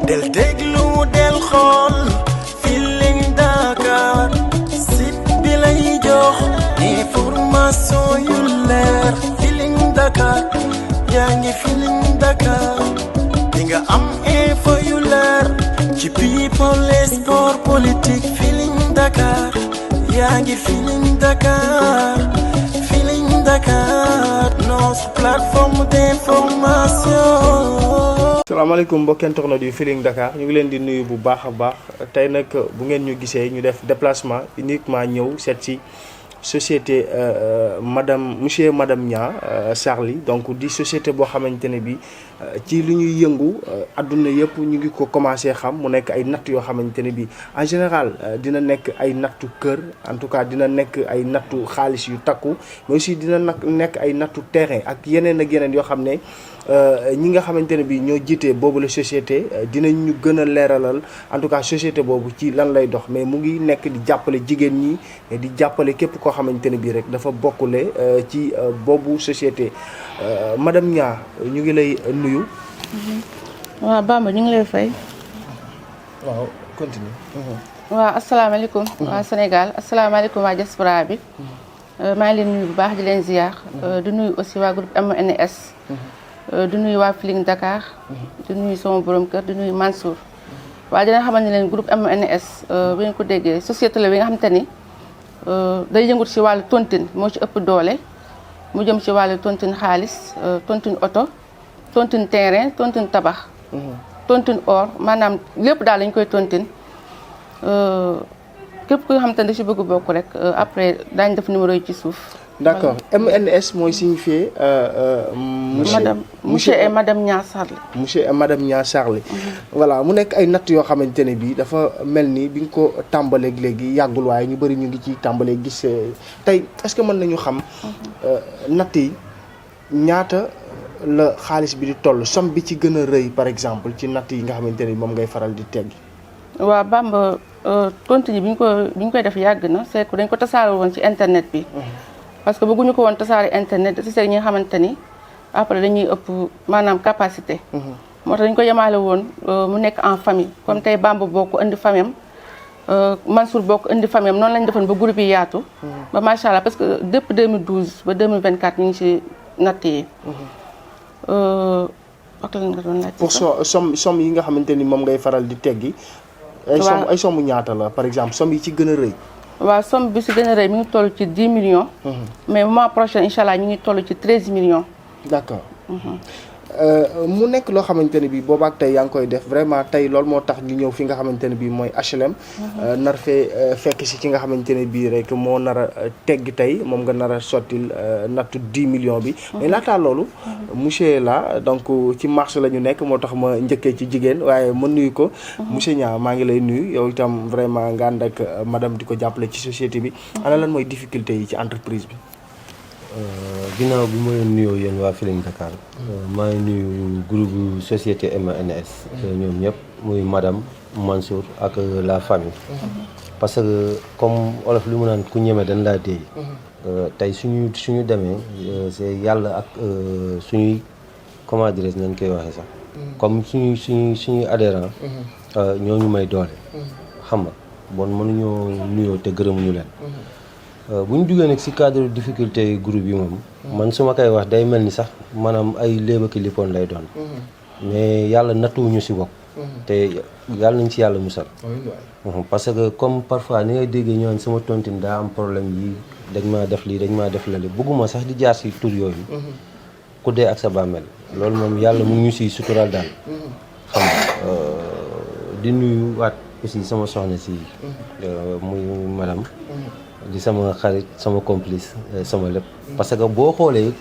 del déglu del xool Feeling Dakar site bi lay jox information yu leer Feeling Dakar yaa ngi Feeling Dakar di nga am info yu leer ci people et sport politique Feeling Dakar yaa ngi Feeling Dakar Feeling Dakar notre plateforme d'information. salaamaaleykum mbokki internet yu Feeling Dakar ñu ngi leen di nuyu bu baax a baax tey nag bu ngeen ñu gisee ñu def déplacement uniquement ñëw seet si société monsieur madame Niang Charly donc di société boo xamante ne bi ci li ñuy yëngu adduna yëpp ñu ngi ko commencé xam mu nekk ay natt yoo xamante ne bi en général dina nekk ay nattu kër en tout cas dina nekk ay nattu xaalis yu takku mais aussi dina nekk ay nattu terrain ak yeneen yoo xam ne ñi nga xamante ne bi ñoo jiitee boobu la société dinañ ñu gën a leeralal en tout cas société boobu ci lan lay dox mais mu ngi nekk di jàppale jigéen ñi di jàppale képp koo xamante ne bii rek dafa bokkule ci boobu société madame Niang ñu ngi lay nuyu. waaw Bamba ñu ngi lay fay. waaw continue. waaw asalaamaaleykum. waa Sénégal asalaamaaleykum waa diaspora bi. maa ngi leen nuyu bu baax di leen ziar. di nuyu aussi waa groupe MNS. di nuyu waa Feeling Dakar. di nuyu sama borom kër di nuyu Mansour. waaye dina xamante ne leen groupe MNS bi ngeen ko déggee société la bi nga xamante ni day yëngut ci wàllu tontine moo ci ëpp doole. mu jëm ci wàllu tontine xaalis tontine oto tontine terrain tontine tabax. tontine or maanaam lépp daal lañ koy tontine képp ku nga xamante ne da ci bëgg bokk rek après daañu def numéro yi ci suuf. d'accord MNS mooy signifié monsieur et madame Niang Charly. monsieur et madame Niang Charly. voilà mu nekk ay natt yoo xamante ne bii dafa mel ni bi nga ko tàmbaleeg léegi yàggul waaye ñu bëri ñu ngi ci tàmbalee gis tey est-ce que mën nañu xam natt yi ñaata la xaalis bi di toll somme bi ci gën a rëy par exemple ci natt yi nga xamante ne moom ngay faral di teggi. waaw Bamba tontine bi ñu koy def yàgg na c'est que dañ ko tasaare woon ci internet bi. parce que bëgguñu ko woon tasaare internet si seeg ñi nga xamante ni après dañuy ëpp maanaam capacité. moo tax dañu ko yemaale woon mu nekk en famille comme tey Bamba bokk indi famille am Mansour bokk indi famille am noonu lañu defoon ba groupe yi yaatu. ba macha allah parce que depuis 2012 ba 2024 ñu ngi ci natt yi. pour somme yi nga xamante ni moom ngay faral di teggi. ay somme ñaata la par exemple somme yi ci gën a rëy. waaw somme bi si gën a rëy mi ngi toll ci 10 millions. mais mois prochain incha allah ñu ngi toll ci 13 millions. d'accord. mu nekk loo xamante ne bii boobaak tey yaa ngi koy def vraiment tey loolu moo tax ñu ñëw fi nga xamante ne bii mooy HLM. nar fee fekk si ki nga xamante ne bii rek moo nar a teggi tey moom nga nar a sottil nattu 10 millions bi. mais laataa loolu. monsieur la donc ci marché la ñu nekk moo tax ma njëkkee ci jigéen waaye ma nuyu ko. monsieur Niang maa ngi lay nuyu yow itam vraiment nga ànd ak madame di ko jàppale ci société bi. ana lan mooy difficulté yi ci entreprise bi. ginnaaw bi ma leen nuyoo yéen waa Feeling Dakar maa ngi nuyu groupe société MNS ñoom ñëpp muy madame Mansour ak la famille parce que comme olof li mu naan ku ñeme dañ laa déey tey suñu demee c'est yàlla ak suñuy comment dirais-je nañ koy waxee sax comme suñuy adhérent ñoo ñu may doole xam nga bon mënuñoo nuyoo te gërëmuñu leen bu ñu jugee nag ci cadre difficulté groupe yi moom man su ma koy wax day mel ni sax maanaam ay léeba ki lippoon lay doon mais yàlla nattuwuñu ci bopp te yàlla nañ ci yàlla musal parce que comme parfois ni ngay déggee ñoon sama tontine daa am problème yi dañ maa def lii dañ maa def lale bëgguma sax di jaar ci tur yooyu ku dee ak sa bàmmeel loolu moom yàlla mu ngi ñu ciy sutural daal xam nga di nuyu waat aussi sama soxna si muy madame di sama xarit sama complice sama lépp parce que boo xoolee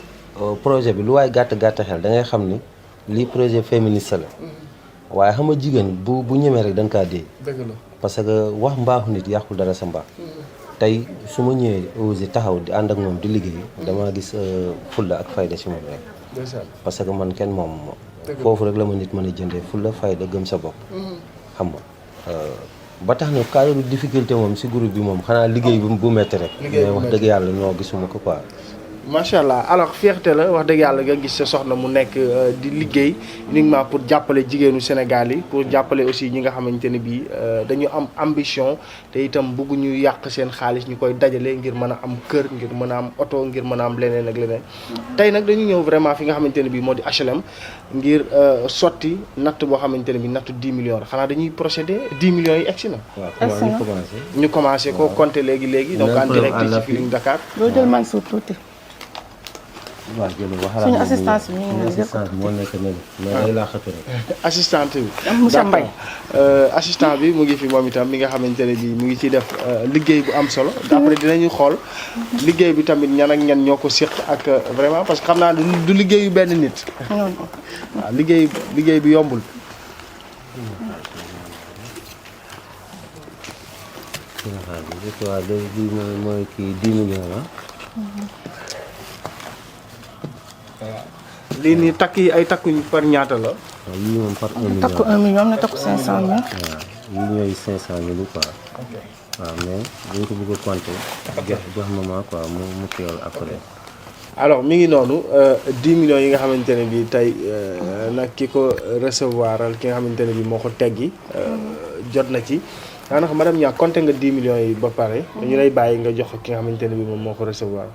projet bi lu waaye gàtt xel da ngay xam ni lii projet féministe la waaye xam nga jigéen bu ñemee rek da nga kaa dee parce que wax mbaaxu nit yàqul dara sa mbaax tey su ma ñëwee osé taxaw di ànd ak moom di liggéey damaa gis fulla ak fayda ci moom rek parce que man kenn moom foofu rek la ma nit mën a jëndee fulla fayda gëm sa bopp xam nga ba tax na cadre difficulté moom si groupe bi moom xanaa liggéey bu métti rek mais wax dëgg yàlla ñoo gisuma ko quoi macha allah alors fierté la wax dëgg yàlla nga gis sa soxna mu nekk di liggéey uniquement pour jàppale jigéenu Sénégal yi pour jàppale aussi ñi nga xamante ne bii dañu am ambition te itam bëgguñu yàq seen xaalis ñu koy dajale ngir mën a am kër ngir mën a am oto ngir mën a am leneen ak leneen. tey nag dañu ñëw vraiment fi nga xamante ne bii moo di HLM ngir sotti natt boo xamante ne bii nattu 10 millions la xanaa dañuy procéder 10 millions yi egsi na. waaw ñu commencé ko compter léegi donc en direct ci Feeling Dakar. doo jël Mansour tuuti. waaw jël waxal suñu assistance bi ñu ngi assistance moo nekk ne mais day laaxatu rek. assistante bi. monsieur Mbaye. assistant bi mu ngi fi moom itam mi nga xamante ne bii mu ngi ciy def liggéey bu am solo d'après dinañu xool liggéey bi tamit ñan ak ñan ñoo ko séq ak vraiment parce que xam naa du liggéeyu benn nit. waaw liggéey bi yombul. waaw léegi mooy kii 10 millions la. lii nii takk yi ay takkuñ par ñaata la. waaw yii moom par 1 million. takku 1 million am na takku 500 000. waaw yii ñooy 500 000 quoi. waaw mais dañ ko bëgg a compter. jox maman quoi mu teewal après. alors mi ngi noonu 10 millions yi nga xamante ne bii tey nag ki ko recevoiral ki nga xamante ne bii moo ko teggi jot na ci. daanaka madame Niang compté nga 10 millions yi ba pare. dañu lay bàyyi nga jox ki nga xamante ne bii moom moo ko recevoir.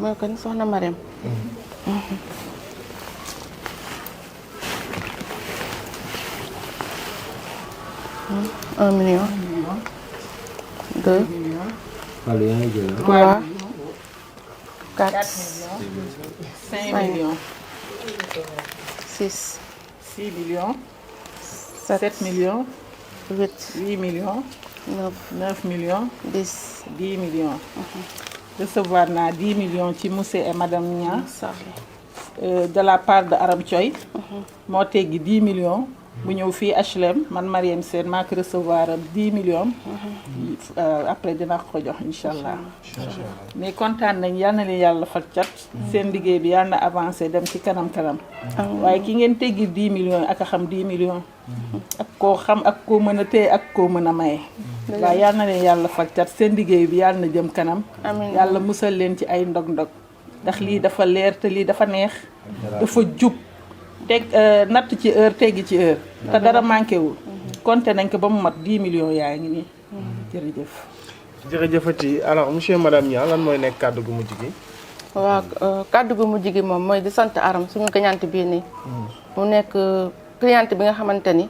mooy kon soxna Marème. 1 million. 2. Allez, yaa ngi jël. 3. 4. 5 millions. 6. 6 millions. 7 millions. 8. 8 millions. 9 millions. 10. 10 millions. Recevoir naa 10 millions ci monsieur et madame Niang. De la part de Aram Thioy. moo teggi 10 millions. bu ñëw fii HLM man Mariam Sène maa ko recevoir 10 millions. après dina ko jox incha allah. mais kontaan nañ yal na leen yàlla fal cat. seen liggéey bi yal na avancé dem ci kanam. waaye ki ngeen teggi 10 millions ak a xam 10 millions. ak koo xam ak koo mën a téye ak koo mën a maye. waaye yal na leen yàlla fal cat seen liggéey bi yal na jëm kanam. amiin yàlla musal leen ci ay ndog-ndog. ndax lii dafa leer te lii dafa neex. dafa jub. teg natt ci heure teggi ci heure te dara manqué wul compté nañ ko ba mu mat 10 millions yaa ngi nii jërëjëf. jërëjëfati alors monsieur madame Niang lan mooy nekk kàddu gu mujj gi. waaw kàddu gu mujj gi moom mooy di sant Aram suñu cliente bii nii. mu nekk cliente bi nga xamante ni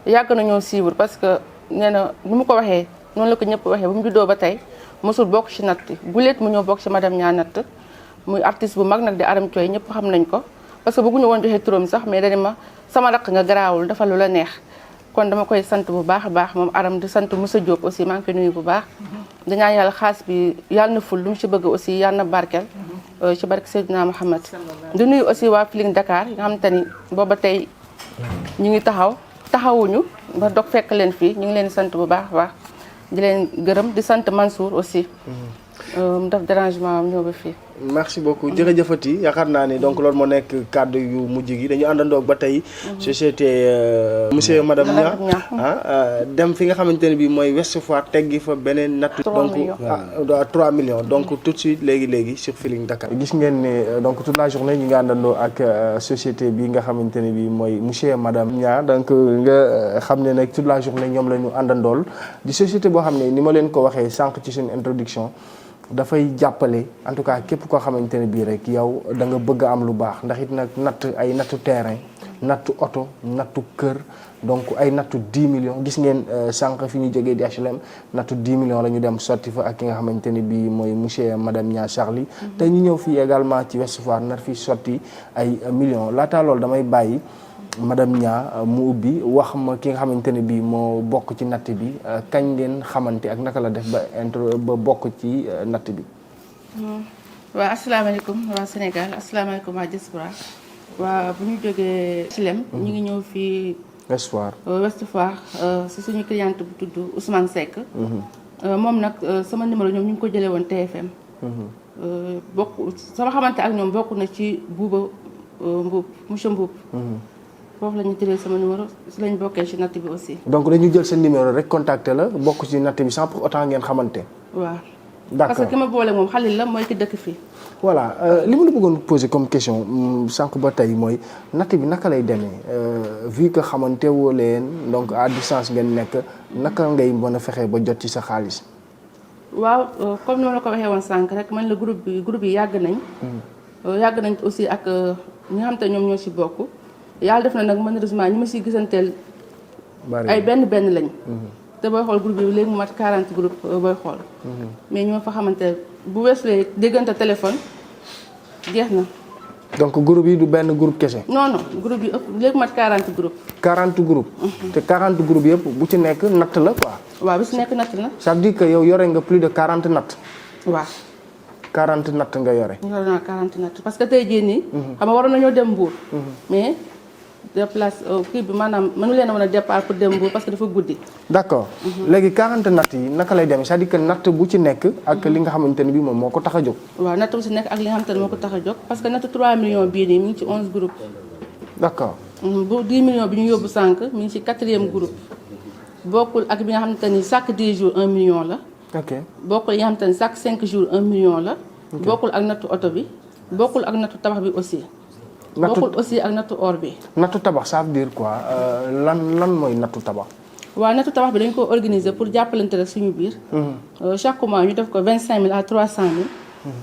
yàgg nañoo suivre parce que nee na ni mu ko waxee noonu la ko ñëpp waxee bu mu juddoo ba tey mosul bokk ci natt guléet mu ñëw bokk ci madame Niang natt muy artiste bu mag nag di Aram Thioy ñëpp xam nañ ko. parce que bëgguñu woon joxe turam sax mais dañu ma sama rakk nga garaawul dafa lu la neex kon dama koy sant bu baax a baax moom Aram di sant Moussa Diop aussi maa ngi koy nuyu bu baax. di ñaan yàlla xaas bi yàlla na ful lu mu ci bëgg aussi yàlla na barkeel. ci barke Seydina Mohamed. di nuyu aussi waa Feeling Dakar nga xamante ni booba tey ñu ngi taxawuñu ba dog fekk leen fii ñu ngi leen di sant bu baax a baax di leen gërëm di sant Mansour aussi. mu def dérangement am ñëw ba fii. merci beaucoup jërëjëfati yaakaar naa ni donc loolu moo nekk kàddu yu mujj gi dañu àndandoog ba tey société monsieur madame Niang dem fi nga xamante ne bii mooy Ouest Foire teggi fa beneen natt donc 3 millions donc tout de suite léegi sur Feeling Dakar gis ngeen ne donc toute la journée ñu ngi àndandoo ak société bi nga xamante ne bii mooy monsieur madame Niang donc nga xam ne nag toute la journée ñoom la ñu àndandool di société boo xam ne ni ma leen ko waxee sànq ci suñu introduction dafay jàppale en tout cas képp koo xamante ne bii rek yow da nga bëgg am lu baax ndax it nag nattu terrain nattu oto nattu kër donc ay nattu 10 millions gis ngeen sànq fi ñu jógee di HLM nattu 10 millions la ñu dem sotti fa ak ki nga xamante ne bii mooy monsieur madame Niang Charlie te ñu ñëw fii également ci Ouest Foire nar fi sotti ay millions laata loolu damay bàyyi madame Niang mu ubbi wax ma ki nga xamante ne bii moo bokk ci natt bi kañ ngeen xamante ak naka la def ba bokk ci natt bi. waaw asalaamaaleykum waa Sénégal asalaamaaleykum waa diaspora waa bu ñu jógee HLM. ñu ngi ñëw fii. Ouest Foire. Ouest Foire si suñu cliente bu tudd Ousmane Seck. moom nag sama numéro ñoom ñu ngi ko jëlee woon TFM. bokk sama xamante ak ñoom bokk na ci Bouba Mbuub monsieur Mbuub. foofu la ñu jëlee sama numéro si lañ bokkee ci natt bi aussi. donc dañu jël sa numéro rek contacter la bokk ci natt bi sans pour autant ngeen xamante. waaw. D'accord. parce que ki ma boole moom Khalil la mooy ki dëkk fii. voilà li ma la bëggoon poser comme question sànq ba tey mooy natt bi naka lay demee vu que xamante woo leen donc à distance ngeen nekk naka ngay mën a fexee ba jot ci sa xaalis. waaw comme ni ma la ko waxee woon sànq rek man la groupe yi yàgg nañ. yàgg nañ aussi ak ñi nga xam te ñoom ñoo ci bokk yàlla def na nag malheureusement ñi ma ciy gisanteel. ay benn lañ. te booy xool groupe bi léegi mu mat 40 groupe booy xool. mais ñoo fa xamante bu weesulee déggante téléphone jeex na. donc groupe yi du benn groupe kese. non groupe yi ëpp léegi mu mat 40 groupe. 40 groupe. te 40 groupe yëpp bu ci nekk natt la quoi. waaw bu ci nekk natt la. ça veut dire que yow yore nga plus de 40 natt. waaw. 40 natt nga yore. yore naa 40 natt parce que tey jii nii. xam nga waroon nañoo dem Mbour. mais déplace kii bi maanaam mënu leen a mën a départ pour dem Mbour parce que dafa guddi. d'accord léegi 40 natt yi naka lay demee c'est-à-dire que natt bu ci nekk ak li nga xamante ne bii moom moo ko tax a jóg. waaw natt bu ci nekk ak li nga xamante ne moo ko tax a jóg parce que natt 3 millions bii nii mi ngi ci 11 groupes. d'accord. bu 10 millions bi ñu yóbbu sànq mi ngi ci 4e groupe bokkul ak bi nga xamante ni chaque 10 jours 1 million la. ok bokkul yi nga xamante ni chaque 5 jours 1 million la. bokkul ak nattu oto bi bokkul ak nattu tabax bi aussi. bokkul aussi ak nattu or bi. nattu tabax ça veut dire quoi lan mooy nattu tabax. waaw nattu tabax bi dañ ko organiser pour jàppalante rek suñu biir. chaque mois ñu def ko 25000 à 300000.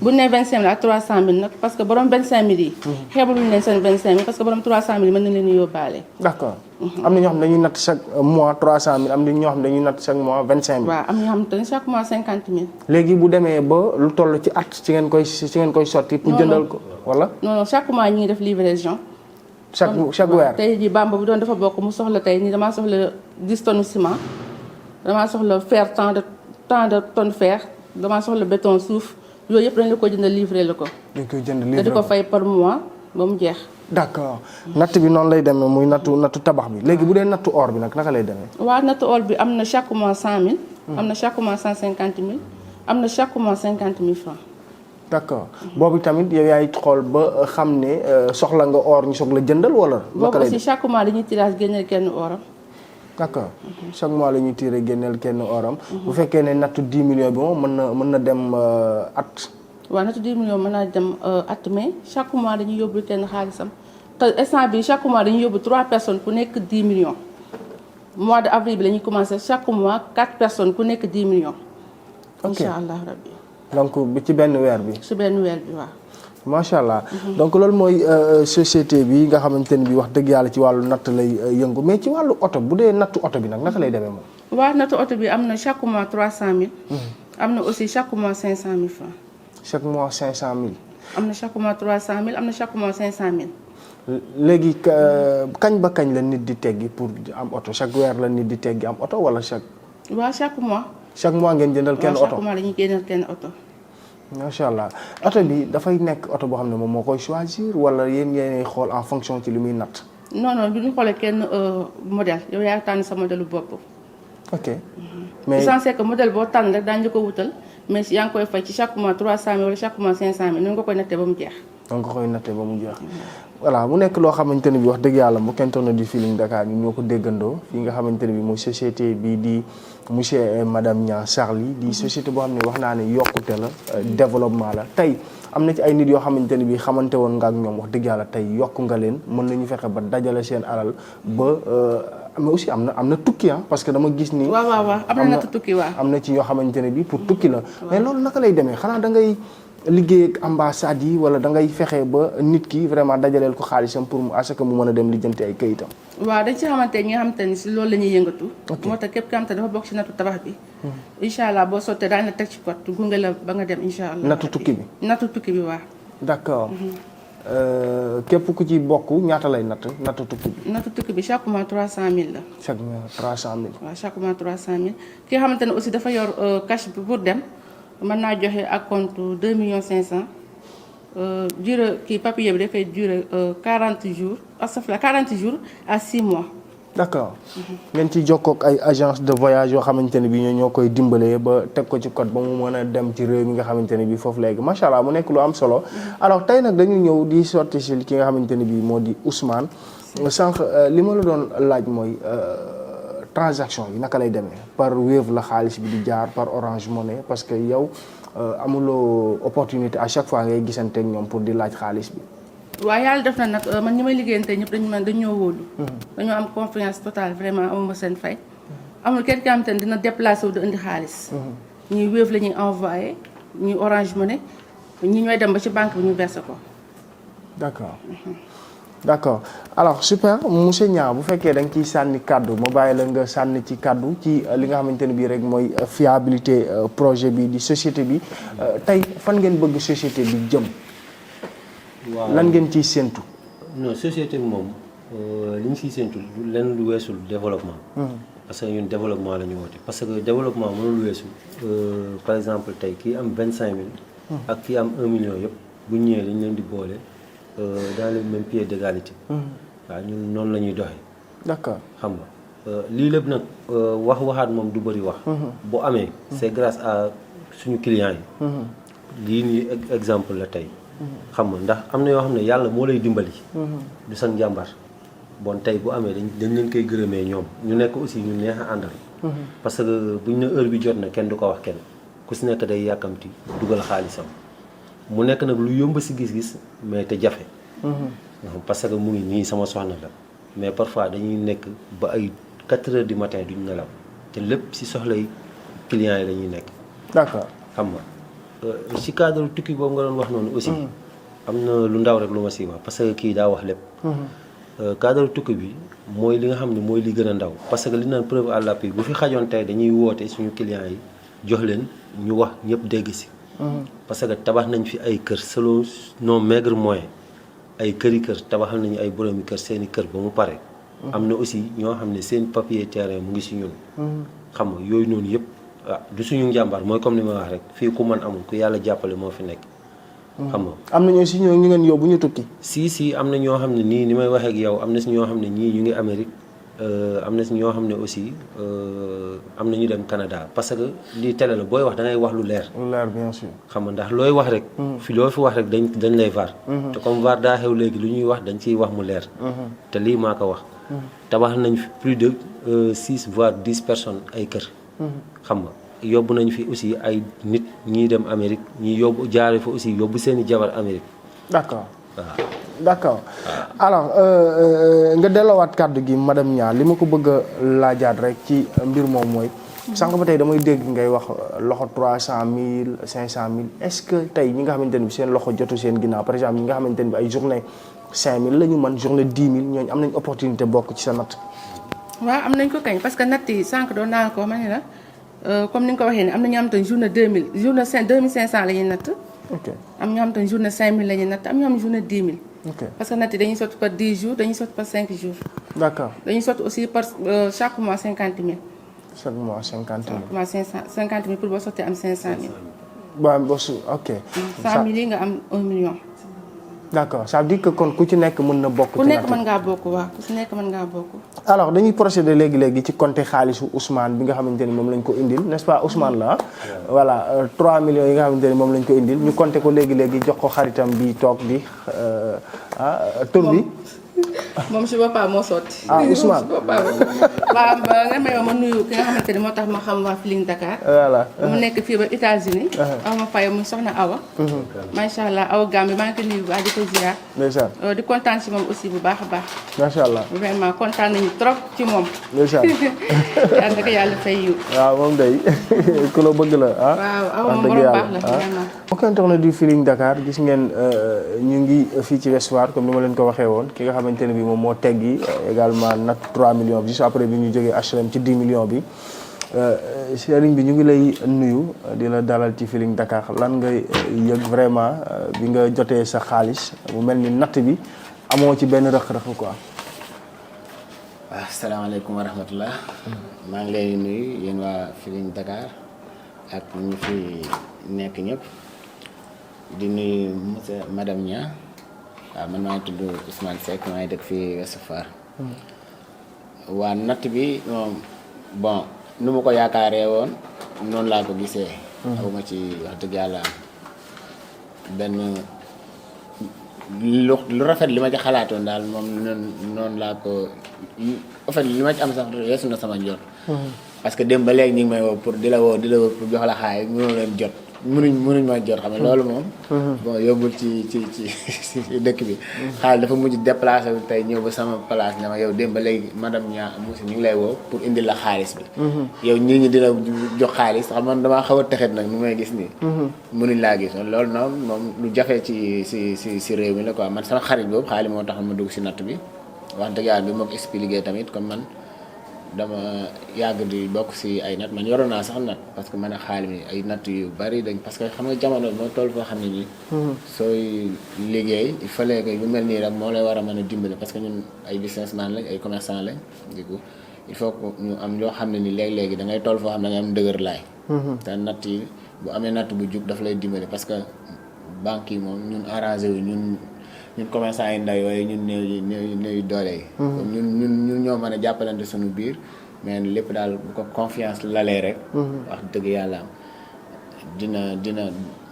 bu ñu nee 25000 à 300000 nag parce que borom 25000 yi. xeebaluñu leen seen 25000 parce que borom 300000 mën na leen yóbbaale. d'accord am na ñoo xam ne dañuy natt chaque mois 300000 am na ñoo xam ne dañuy natt chaque mois 25000. waaw am na ñoo xam ne chaque mois 50000. léegi bu demee ba lu toll ci at ci ngeen koy sotti. pour jëndal ko wala. non chaque mois ñu ngi def livraison. chaque weer. tey jii Bamba bu doon dafa bokk mu soxla tey nii damaa soxla 10 tonnes ciment damaa soxla fer tant de tonnes fer damaa soxla béton suuf yooyu yëpp dañ la ko jënd livré la ko. dañ koy jënd livré te di ko fay par mois ba mu jeex. d'accord natt bi noonu lay demee muy nattu tabax bi léegi bu dee nattu or bi nag naka lay demee. waaw nattu or bi am na chaque mois 100000. am na chaque mois 150000. am na chaque mois 50000 francs. d'accord boobu tamit yow yaay xool ba xam ne soxla nga or ñu soxla jëndal wala. boobu aussi chaque mois dañuy tirage génneel kenn oram. d'accord chaque mois la ñuy tiré génneel kenn oram. bu fekkee ne nattu 10 millions bi moom mën na dem at. waaw nattu 10 millions mën naa dem at mais chaque mois dañuy yóbbu kenn xaalisam te instant bi chaque mois dañuy yóbbu 3 personnes ku nekk 10 millions. mois de avril bi la ñuy commencé chaque mois 4 personnes ku nekk 10 millions. ok incha allah rabbi. donc bi ci benn weer bi. ci benn weer bi waaw. macha allah donc loolu mooy société bi nga xamante ne bi wax dëgg yàlla ci wàllu natt lay yëngu mais ci wàllu oto bu dee nattu oto bi nag naka lay demee moom. waaw nattu oto bi am na chaque mois 300000. am na aussi chaque mois 500000 francs. chaque mois 500000. am na chaque mois 300000 am na chaque mois 500000. léegi kañ ba kañ la nit di teggi pour am oto chaque weer la nit di teggi am oto wala chaque. waaw chaque mois. chaque mois ngeen jëndal kenn oto chaque mois dañuy jëndal kenn oto. macha allah oto bi dafay nekk oto boo xam ne moom moo koy choisir wala yéen ngeen xool en fonction ci li muy natt. non du ñu xoolee kenn modèle yow yaa tànn sa modèle bopp. ok mais l'essentiel que modèle boo tànn rek daañu ko wutal mais yaa ngi koy fay ci chaque mois 300000 wala chaque mois 500000 ni nga koy nattee ba mu jeex. donc nga koy nattee ba mu jeex. voilà mu nekk loo xamante ne bi wax dëgg yàlla bu kentoon di Feeling Dakar ñu ñoo ko déggandoo fii nga xamante ne bi mooy société bi di monsieur et madame Niang Charly di société boo xam ne wax naa ne yokkute la développement la tey am na ci ay nit yoo xamante ne bi xamante woon nga ak ñoom wax dëgg yàlla tey yokk nga leen mën nañu fexe ba dajale seen alal ba mais aussi am na tukki parce que dama gis ni. waaw am na natt tukki waaw. am na ci ñoo xamante ne bi pour tukki la. mais loolu naka lay demee xanaa da ngay liggéey ak ambassade yi wala da ngay fexe ba nit ki vraiment dajaleel ko xaalisam pour à ce que mu mën a dem lijjanti ay kayitam. waaw dañ ci xamante ñi nga xamante ni si loolu la ñuy yëngatu. moo tax képp ki xamante dafa bokk ci nattu tabax bi. incha allah boo sottee daañu la teg ci code gunge la ba nga dem incha allah. nattu tukki bi nattu tukki bi waaw. d'accord. képp ku ci bokk ñaata lay nattu tukki bi. nattu tukki bi chaque mois 300000 la. chaque mois 300000. waaw chaque mois 300000 ki nga xamante ne aussi dafa yor cash bi pour dem mën naa joxe ak compte 2,5 millions. durée kii papier bi dafay durer 40 jours astafurlah 40 jours à 6 mois. d'accord. ngeen ci jokkoo ak ay agence de voyage yoo xamante ne bi ñoo koy dimbalee ba teg ko ci code ba mu mën a dem ci réew mi nga xamante ne bi foofu léegi macha allah mu nekk lu am solo. alors tey nag dañu ñëw di sorti si ki nga xamante ne bi moo di Ousmane. sànq li ma la doon laaj mooy transaction yi naka lay demee par Wave la xaalis bi di jaar par Orange Money parce que yow amuloo opportunité à chaque fois ngay gisante ak ñoom pour di laaj xaalis bi. waaw yàlla def na nag man ñi may liggéeyante ñëpp dañoo wóolu. dañoo am confiance totale vraiment amuma seen fay. amul kenn ki am te dina déplacé wu di indi xaalis. ñuy Wave la ñuy envoyé ñuy Orange Money ñi ñooy dem ba ci banque bi ñu versé ko. d'accord alors super monsieur Niang bu fekkee da nga ciy sànni kaddu ma bàyyi la nga sànni ci kaddu ci li nga xamante ne bii rek mooy fiabilité projet bi di société bi tey fan ngeen bëgg société bi jëm. waaw lan ngeen ciy séentu. non société bi moom li ñu siy séentu lenn lu weesul développement. parce que ñun développement la ñu woote parce que développement mënul weesu par exemple tey kii am 25000. ak kii am 1 million yëpp bu ñëwee dañ leen di boole. dans le même pied d'égalité. waaw ñun noonu la ñuy doxee. d'accord xam nga lii lépp nag waxaat moom du bëri wax. bu amee c'est grâce à suñu clients yi. lii nii exemple la tey. xam nga ndax am na yoo xam ne yàlla moo lay dimbali. du sax njàmbar bon tey bu amee dañ leen koy gërëmee ñoom ñu nekk aussi ñu neex a àndal. parce que buñ ne heure bi jot na kenn du ko wax kenn ku si nekk day yàkkamti dugal xaalisam. mu nekk nag lu yomb si gis-gis mais te jafe. parce que mu ngi nii sama soxna la mais parfois dañuy nekk ba ay 4 heures du matin duñ nelaw te lépp si soxlay clients yi la ñuy nekk. d'accord xam nga si cadre tukki boobu nga doon wax noonu aussi. am na lu ndaw rek lu ma siy wax parce que kii daa wax lépp. cadre tukki bi mooy li nga xam ne mooy li gën a ndaw parce que li naan preuve à l'appui bu fi xajoon tey dañuy woote suñu clients yi jox leen ñu wax ñëpp dégg si. parce que tabax nañ fi ay kër selon nos maigres moyens ay kër tabaxal nañu ay boroomi kër seeni kër ba mu pare. am na aussi ñoo xam ne seen papier terrain mu ngi si ñun. xam nga yooyu noonu yëpp du suñu njàmbaar mooy comme ni ma wax rek fii ku mën amul ku yàlla jàppale moo fi nekk. xam nga am na ñoo si ñoo ñu ngeen yóbbu ñu tukki. si am na ñoo xam ne nii ni may waxee ak yow am na si ñoo xam ne ñii ñu ngi Amérique. am na si ñoo xam ne aussi am na ñu dem Canada parce que lii télé la booy wax da ngay wax lu leer. lu leer bien sûr. xam nga ndax looy wax rek. fi loo fi wax rek dañ lay vaar. te comme vaar daa xew léegi lu ñuy wax dañ ciy wax mu leer. te lii maa ko wax. tabax nañ fi plus de 6 voire 10 personnes ay kër. xam nga yóbbu nañ fi aussi ay nit ñii dem Amérique ñii yóbbu jaare fa aussi yóbbu seeni jabar Amérique. d'accord waaw. d'accord alors nga delloowaat kàddu gi madame Niang li ma ko bëgg a laajaat rek ci mbir moom mooy. sànq ba tey damay dégg ngay wax loxo 300000 500000 est-ce que tey ñi nga xamante ne bi seen loxo jotu seen ginnaaw par exemple ñi nga xamante ne bi ay journée 5000 la ñu mën journée 10000 ñooñu am nañ opportunité bokk ci sa natt. waaw am nañ ko kañ parce que natt yi sànq doon naa ko ma ne la comme ni nga ko waxee ne am na ñoo xamante ne journée 2000 journée 2500 la ñuy natt. ok am ñoo xamante ne journée 5000 la ñuy natt am ñoo xam ne journée 10 000. ok parce que natt yi dañuy sotti par 10 jours dañuy sotti par 5 jours. d'accord dañuy sotti aussi par chaque mois 50 000. chaque mois 50 000. chaque mois 50 000 pour boo sottee am 500 000. waaw bosu ok. 100 000 yi nga am 1 million. d'accord ça veut dire que kon ku ci nekk mën na bokk. ku nekk mën ngaa bokk waaw ku ci nekk mën ngaa bokk. alors dañuy procéder léegi ci compter xaalisu Ousmane bi nga xamante ni moom lañ ko indil n'est-ce pas Ousmane la voilà 3 millions yi nga xamante ni moom lañ ko indil ñu compter ko léegi jox ko xaritam bi toog di tur bi. moom si boppam moo sotti. Ousmane waaw nga may ma nuyu ki nga xamante ni moo tax ma xam waa Feeling Dakar. voilà mu nekk fii ba États-Unis aw ma fay mu soxna Awa. macha allah Awa Gambi maa ngi ko nuyu waa di ko ziar. ndeysaan di kontaan si moom aussi bu baax a baax. macha allah vraiment kontaan nañu trop ci moom. ndeysaan yàlla na ko yàlla fay yiw. waaw moom day ku la bëgg la waaw Awa moom borom baax la vraiment. mbokk internet du Feeling Dakar gis ngeen ñu ngi fii ci Ouest Foire comme ni ma leen ko waxee woon ki nga xamante ne bi moom moo teggi également nag 3 millions juste après bi ñu jógee HLM ci 10 millions bi sëriñ bi ñu ngi lay nuyu di la dalal ci Feeling Dakar lan nga yëg vraiment bi nga jotee sa xaalis mu mel ni natt bi amoo ci benn rëq-rëq quoi. waaw salaamaaleykum wa rahmatullah maa ngi lay nuyu yéen waa Feeling Dakar ak ñu fi nekk ñëpp di nuyu monsieur madame Niang waaw man maa ngi tudd Ousmane Seck maa ngi dëkk fii Ouest Foire waa natt bi moom bon nu ma ko yaakaaree woon noonu laa ko gisee awma ci wax dëgg yàlla benn lu rafet li ma ci xalaatoon daal moom noonu laa ko en fait li ma ci am sax yeesu na sama njort parce que dem ba léegi ñu ngi may woo pour di la woo pour jox la xaay mënoo leen jot mënuñ ma jot xam nga loolu moom. bon yóbbul ci dëkk bi. xaalis dafa mujj déplacé wu tey ñëw ba sama place ne ma yow démb ba léegi madame Nia Moussa ñu ngi lay woo pour indi la xaalis bi. yow nit ñi dina jox xaalis xam man damaa xaw a texet nag nu may gis nii. mënuñ laa gis loolu noonu moom lu jafe si réew mi la quoi man sama xarit boobu xaalis moo tax ma dugg si natt bi wax dëgg yàlla bi ma ko expliqué tamit comme man. dama yàgg di bokk si ay natt man yoroon naa sax natt parce que man a xaalis mi ay natt yu bari dañ parce que xam nga jamono moo toll foo xam ne nii. sooy liggéey il fallait que yu mel nii rek moo lay war a mën a dimbali parce que ñun ay businessman lañ ay commerçant lañ du coup il faut que ñu am yoo xam ne ni léegi-léegi da ngay toll foo xam ne da ngay am dëgër laay. te natt yi bu amee natt bu jub daf lay dimbali parce que banques yi moom ñun arrangé wu ñun commerçant yi ndaw yooyu ñun néew doole yi. ñun ñoo mën a jàppalante suñu biir mais lépp daal bu ko confiance lalee rek. wax dëgg yàlla dina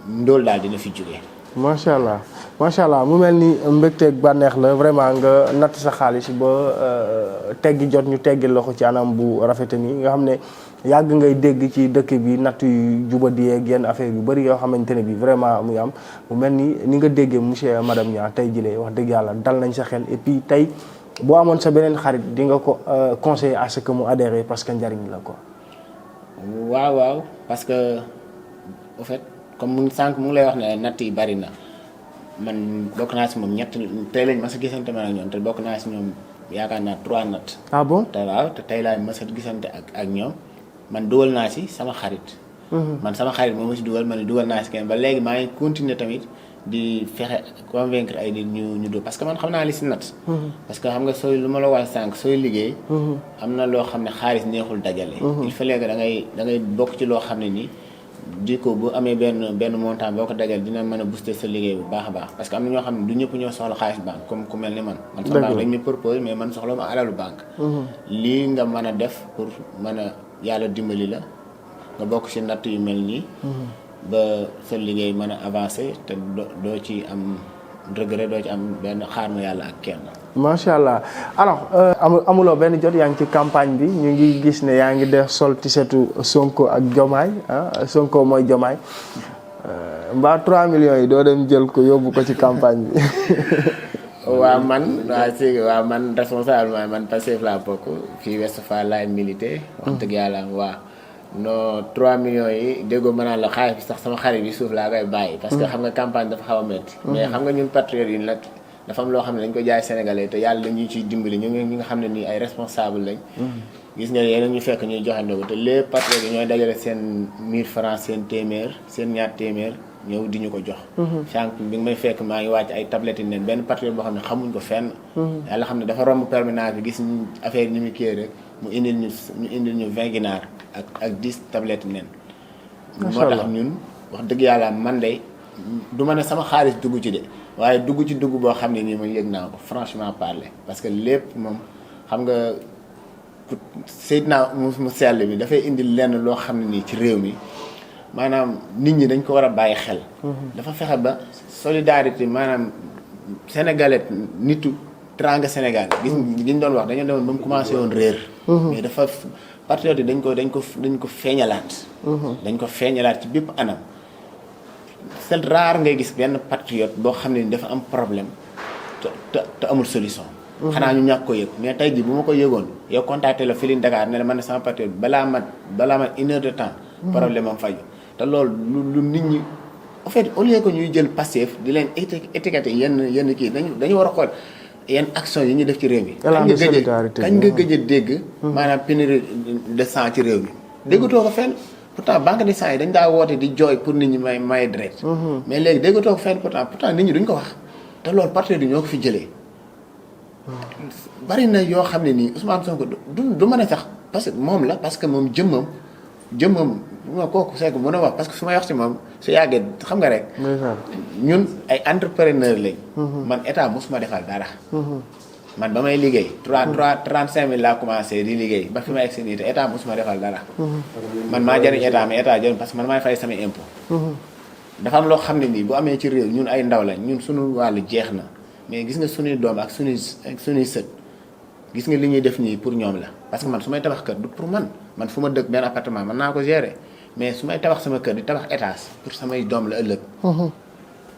ndóol daal dina fi jóge. macha allah mu mel ni mbégteeg bànneex la vraiment nga natt sa xaalis ba teggi jot ñu teggil la ko ci anam bu rafete nii nga xam ne yàgg ngay dégg ci dëkk bi natt yu jubadi yeeg yenn affaire yu bëri yoo xamante ne bi vraiment muy am mu mel ni nga déggee monsieur madame Nia tey jëlee wax dëgg yàlla dal nañ sa xel et puis tey boo amoon sa beneen xarit di nga ko conseiller à ce que mu adhéré parce que njariñ la ko. waaw parce que au fait comme sànq mu ngi lay wax ne natt yi bari na man bokk naa si moom ñett tey lañ mas a gisante man ak ñoom te bokk naa si ñoom yaakaar naa 3 natt. ah bon te waaw te tey laa mas a gisante ak ñoom man dugal naa si sama xarit. man sama xarit moom ma si dugal man dugal naa si kenn ba léegi maa ngi continuer tamit di fexe convaincre ay nit ñu do parce que man xam naa li si natt. parce que xam nga sooy lu ma la wax sànq sooy liggéey. am na loo xam ne xaalis neexul dajale. il fallait que da ngay bokk ci loo xam ne nii. di ko bu amee benn montant boo ko dajal dina mën a booster sa liggéey bu baax a baax parce que am na ñoo xam ne du ñëpp ñoo soxla xaalis banque comme ku mel ni man. man sama banque dañ ñu propose mais man soxla ma alalu banque. lii nga mën a def pour mën a yàlla dimbali la nga bokk ci natt yu mel nii. ba sa liggéey mën a avancer te doo ci am regret doo ci am benn xaar ma yàlla ak kenn. macha allah alors amuloo benn jot yaa ngi ci campagne bi ñu ngi gis ne yaa ngi def sol tisetu Sonko ak Jomaay Sonko mooy Jomaay mbaa 3 millions yi doo dem jël ko yóbbu ko ci campagne bi. waaw man responsable man Pastef laa bokk fii Ouest Foire laay milité. wax dëgg yàlla waaw. non 3 millions yi déggoo ma naan la xaalis bi sax sama xarit bi suuf laa koy bàyyi. parce que xam nga campagne dafa xaw a métti. mais xam nga ñun patriotes yi nag. dafa am loo xam ne dañ ko jaay sénégalais te yàlla dañuy ciy dimbali ñi nga xam ne nii ay responsable lañ. gis nga yéen ñu fekk ñuy joxe ndogu te les patriotes yi ñooy dajale seen 1000 francs seen téeméer seen ñaar téeméer ñëw di ñu ko jox. sànq bi nga may fekk maa ngi wàcc ay tablettes yi neen benn patriote boo xam ne xamuñ ko fenn. yàlla xam ne dafa romb permanence bi gis affaire ni mu kii rek mu indil ñu 20 ginaar ak 10 tablettes neen. moo tax ñun wax dëgg yàlla man de du ma ne sama xaalis dugg ci de. waaye dugg ci dugg boo xam ne nii man yëg naa ko franchement parler parce que lépp moom xam nga Seydina mu sell bi dafay indi lenn loo xam ne nii ci réew mi maanaam nit ñi dañ ko war a bàyyi xel. dafa fexe ba solidarité maanaam sénégalais nitu teranga Sénégal. gis nga doon wax dañoo demoon ba mu commencé woon réer. mais dafa patriote yi dañ ko feeñalaat. dañ ko feeñalaat ci bépp anam. c'est rare ngay gis benn patriote boo xam ne dafa am problème te amul solution. xanaa ñu ñàkk ko yëg mais tey jii bu ma ko yëgoon yow contacté la Feeling Dakar ne la man sama patriote balaa mat 1 heure de temps. problème am faju te loolu lu nit ñi en fait au lieu que ñuy jël Pastef di leen étiqueté yenn kii dañu war a xool yenn action yi ñuy def ci réew mi. kañ nga gëj a dégg. maanaam pénurie de sang ci réew mi. déggatoo ko fenn. pourtant banque de sang yi dañ daa woote di jooy pour nit ñi may deret. mais léegi déggatoo ko fenn pourtant nit ñi duñ ko wax te loolu parti yi ñoo ko fi jëlee. bari na yoo xam ne nii Ousmane Sonko du mën a sax parce que moom la parce que moom jëmmam ma kooku c'est que mën a wax parce que su may wax ci moom su yàggee xam nga rek. ñun ay entrepreneur lañ. man état mosuma defal dara. man ba may liggéey 35 000 laa commencé di liggéey ba fi ma egg si nii te état mosuma defal dara. man maa jëriñ état mais état jëriñ parce que man maay fay sama impôt. dafa am loo xam ne nii bu amee ci réew ñun ay ndaw lañ ñun suñu wàllu jeex na mais gis nga suñuy doom ak suñuy sët gis nga li ñuy def nii pour ñoom la parce que man su may tabax kër du pour man fu ma dëkk benn appartement man naa ko gérer mais su may tabax sama kër di tabax étage pour samay doom la ëllëg.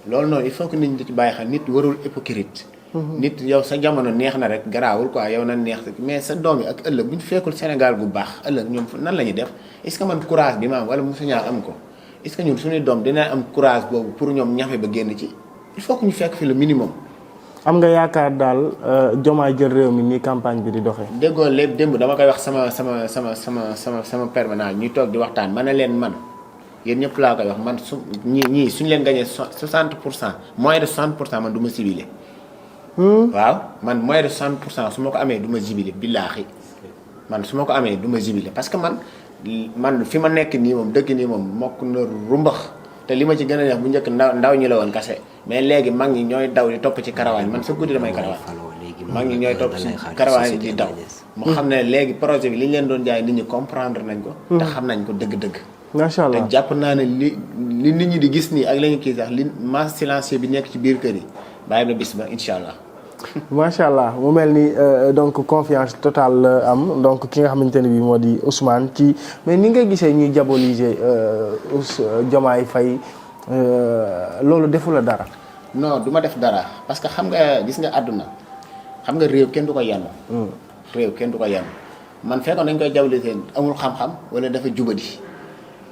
loolu noonu il faut que nit ñi di ci bàyyi xel nit warul hypocrite. nit yow sa jamono neex na rek garaawul quoi yow na neex mais sa doom yi ak ëllëg bu ñu fekkul Sénégal gu baax ëllëg ñoom nan la ñuy def est-ce que man courage bi ma am wala mosu ñaa am ko est-ce que ñun suñuy doom dina am courage boobu pour ñoom ñafe ba génn ci il faut que ñu fekk fi le minimum. am nga yaakaar daal Diomaye jël réew mi nii campagne bi di doxee. déggoo lépp démb dama koy wax sama permanent ñuy toog di waxtaan ma ne leen man yéen ñëpp laa koy wax man ñii suñu leen gagné 60%, moins de 60% man du ma ciblé. waaw man moins de 60% su ma ko amee du ma ciblé billaahi man su ma ko amee du ma ciblé parce que man fi ma nekk nii moom dëkk nii moom mokk na rumbax te li ma ci gën a neex bu njëkk ndaw ñi la woon kase mais léegi mag ñi ñooy daw di topp ci karawaan man sa guddi damay karawaan mag ñi ñooy topp ci karawaan yi di daw mu xam ne léegi projet bi li ñu leen doon jaay nit ñi comprendre nañ ko te xam nañ ko dëgg-dëgg macha allah te jàpp naa ne li nit ñi di gis nii ak la ñu kii sax li masse silencieux bi nekk ci biir kër yi bàyyi na bis ba incha allah macha allah mu mel ni donc confiance totale la am donc ki nga xamante ne bii moo di Ousmane ci mais ni nga gisee ñuy diaboliser Diomaye Faye loolu defu la dara. non du ma def dara parce que xam nga gis nga àdduna xam nga réew kenn du ko yenn. réew kenn du ko yenn man fekkoon dañ koy diaboliser amul xam-xam wala dafa jubadi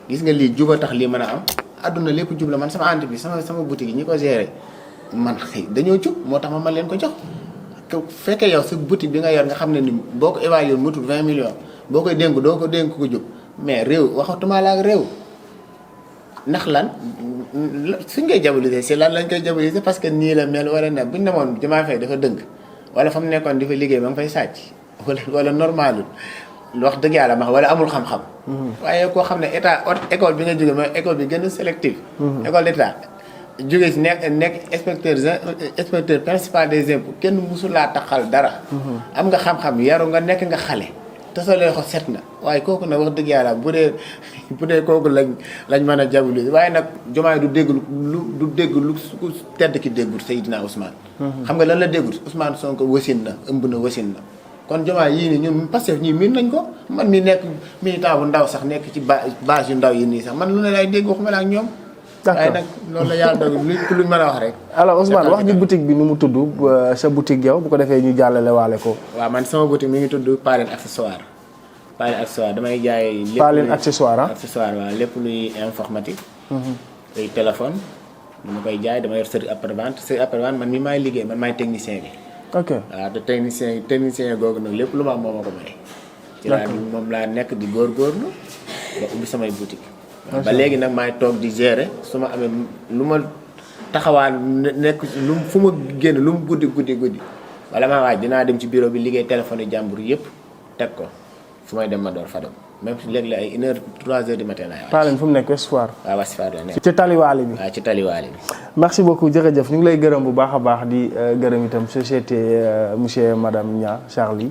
gis nga lii juba tax lii mën a am àdduna lépp jub la man sama entreprise sama boutique yi ñi ko gérer. man xëy dañoo jub moo tax ma mën leen ko jox fekkee yow sa boutique bi nga yor nga xam ne ni boo ko évalué matul 20 millions boo koy dénk doo ko dénk ko jub mais réew waxatuma la ak réew ndax lan suñ koy diaboliser si lan lañ koy diaboliser parce que nii la mel wala ne buñ ne moon Diomaye Faye dafa dëng wala fa mu nekkoon di fa liggéey ba nga fay sàcc wala normalul wax dëgg yàlla ma wala amul xam-xam waaye koo xam ne école bi nga jóge mooy école bi gën a sélective école d'état jóge si nekk inspecteur principal des impôts kenn musul laa taxal dara. am nga xam-xam yaru nga nekk nga xale. te sa loxo set na waaye kooku nag wax dëgg yàlla bu dee kooku lañ mën a diaboliser waaye nag Diomaye du dégg lu ku tedd ki déggul Seydina Ousmane. xam nga lan la déggul Ousmane Sonko wasin na ëmb na wasin na kon Diomaye yii nii ñun Pastef ñii miin nañ ko man mi nekk militant bu ndaw sax nekk ci base yu ndaw yi nii sax man lu ne lay dégg waxuma la ak ñoom. waaye nag loolu la yàlla dogal luñ mën a wax rek. alors Ousmane wax ji boutique bi nu mu tudd sa boutique yow bu ko defee ñu jàllale waale ko. waaw man sama boutique mi ngi tudd Palen accessoire damay jaay. lépp Palen accessoire accessoire waaw lépp luy informatique. luy téléphone. dama koy jaay dama yor service après-vente man mi maay liggéey man maay technicien bi. ok waaw te technicien googu nag lépp lu ma am moo ma ko may. ci laa moom laa nekk di góorgóorlu ba ubbi samay boutique ba léegi nag maay toog di gérer su ma amee lu ma taxawaan nekk fu ma génn lu mu guddi wala maa waaj dinaa dem ci bureau bi liggéey téléphone yi jàmbur yëpp teg ko fu may dem ma door fa dem même si léegi la ay 1h 3h du matin laay waaj. Palen fu mu nekk Ouest Foire. waaw Ouest Foire la nekk. ci taliwaale bi. waaw ci taliwaale bi. merci beaucoup jërëjëf ñu ngi lay gërëm bu baax a baax di gërëm itam société monsieur madame Nia Charlie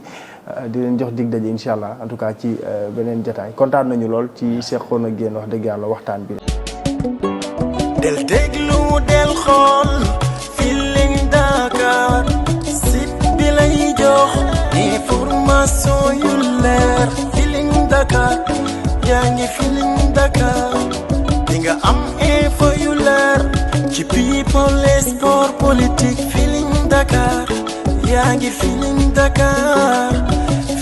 di leen jox dig daje incha allah en tout cas ci beneen jotaay kontaan nañu lool ci seqoon ak yéen wax dëgg yàlla waxtaan bi. del déglu del xool Feeling Dakar site bi lay jox information yu leer Feeling Dakar yaa ngi Feeling Dakar di nga am info yu leer ci people et sport politique Feeling Dakar yaa ngi Feeling Dakar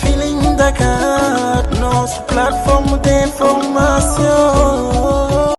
Feeling Dakar notre plateforme d'information